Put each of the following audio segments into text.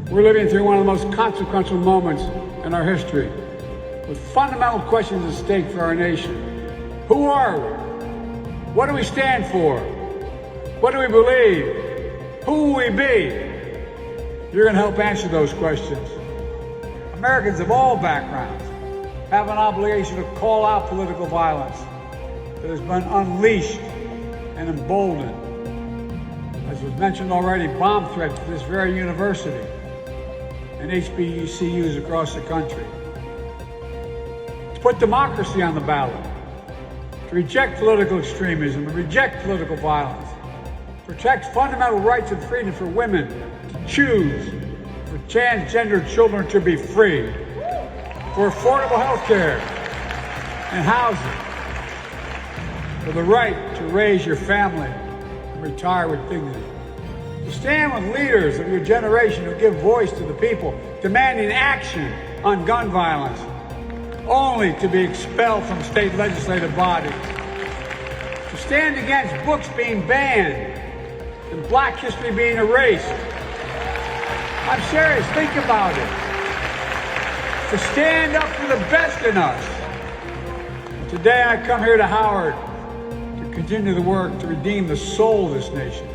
We're living through one of the most consequential moments in our history, with fundamental questions at stake for our nation. Who are we? What do we stand for? What do we believe? Who will we be? You're going to help answer those questions. Americans of all backgrounds have an obligation to call out political violence that has been unleashed and emboldened. As was mentioned already, bomb threats to this very university and HBCUs across the country. To put democracy on the ballot, to reject political extremism, to reject political violence, to protect fundamental rights and freedom for women to choose, for transgender children to be free, for affordable health care and housing, for the right to raise your family and retire with dignity. To stand with leaders of your generation who give voice to the people, demanding action on gun violence, only to be expelled from state legislative bodies. To stand against books being banned and Black history being erased. I'm serious, think about it. To stand up for the best in us. Today I come here to Howard to continue the work to redeem the soul of this nation.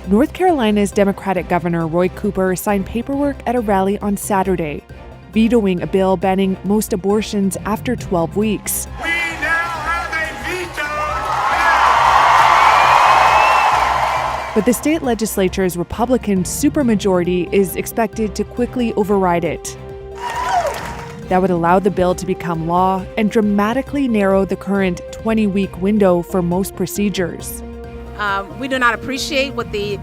North Carolina's Democratic Governor Roy Cooper signed paperwork at a rally on Saturday, vetoing a bill banning most abortions after 12 weeks. We now have a veto! But the state legislature's Republican supermajority is expected to quickly override it. That would allow the bill to become law and dramatically narrow the current 20-week window for most procedures. We do not appreciate what the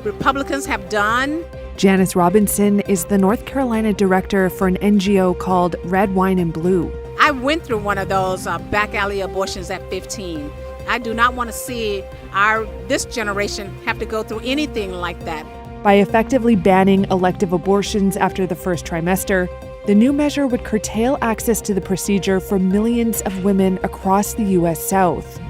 Republicans have done. Janice Robinson is the North Carolina director for an NGO called Red, Wine, and Blue. I went through one of those back alley abortions at 15. I do not want to see this generation have to go through anything like that. By effectively banning elective abortions after the first trimester, the new measure would curtail access to the procedure for millions of women across the U.S. South.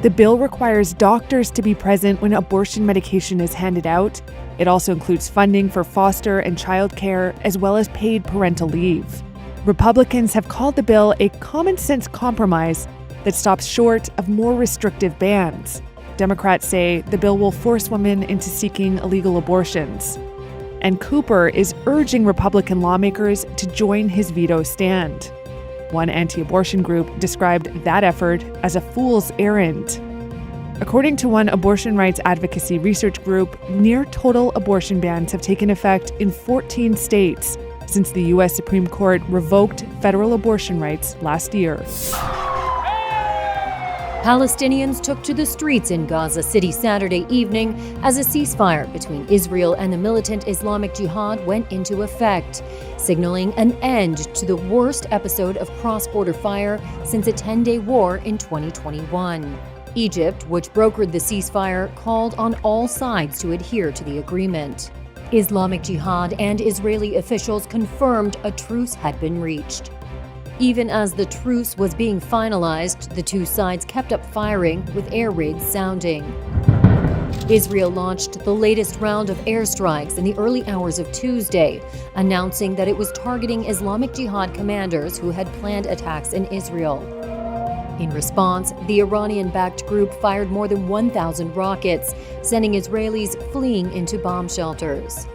The bill requires doctors to be present when abortion medication is handed out. It also includes funding for foster and child care, as well as paid parental leave. Republicans have called the bill a common-sense compromise that stops short of more restrictive bans. Democrats say the bill will force women into seeking illegal abortions. And Cooper is urging Republican lawmakers to join his veto stand. One anti-abortion group described that effort as a fool's errand. According to one abortion rights advocacy research group, near total abortion bans have taken effect in 14 states since the U.S. Supreme Court revoked federal abortion rights last year. Palestinians took to the streets in Gaza City Saturday evening as a ceasefire between Israel and the militant Islamic Jihad went into effect, signaling an end to the worst episode of cross-border fire since a 10-day war in 2021. Egypt, which brokered the ceasefire, called on all sides to adhere to the agreement. Islamic Jihad and Israeli officials confirmed a truce had been reached. Even as the truce was being finalized, the two sides kept up firing, with air raids sounding. Israel launched the latest round of airstrikes in the early hours of Tuesday, announcing that it was targeting Islamic Jihad commanders who had planned attacks in Israel. In response, the Iranian-backed group fired more than 1,000 rockets, sending Israelis fleeing into bomb shelters.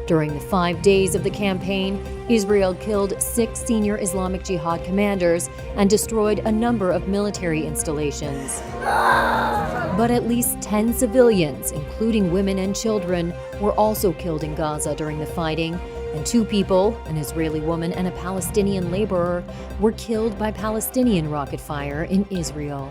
During the 5 days of the campaign, Israel killed 6 senior Islamic Jihad commanders and destroyed a number of military installations. But at least 10 civilians, including women and children, were also killed in Gaza during the fighting, and 2 people, an Israeli woman and a Palestinian laborer, were killed by Palestinian rocket fire in Israel.